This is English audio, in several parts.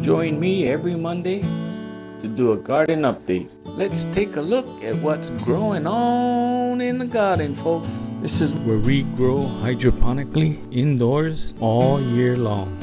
Join me every Monday to do a garden update. Let's take a look at what's growing on in the garden, folks. This is where we grow hydroponically indoors all year long.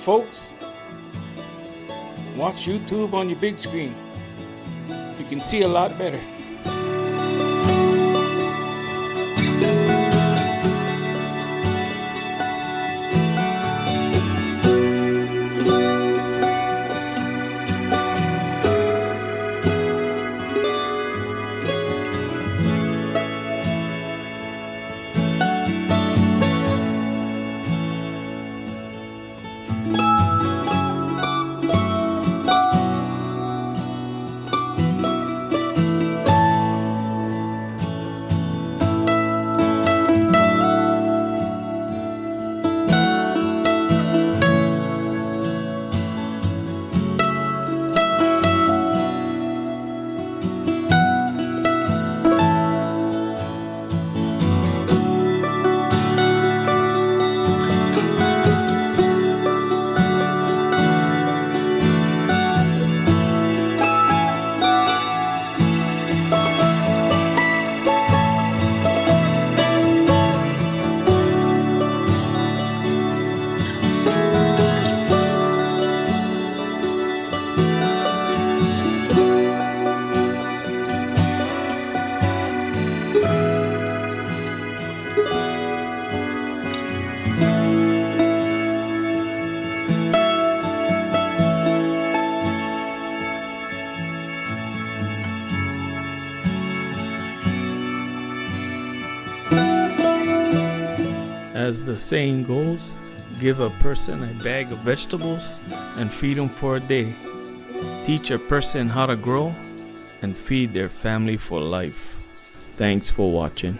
Folks, watch YouTube on your big screen. You can see a lot better. As the saying goes, give a person a bag of vegetables and feed them for a day. Teach a person how to grow and feed their family for life. Thanks for watching.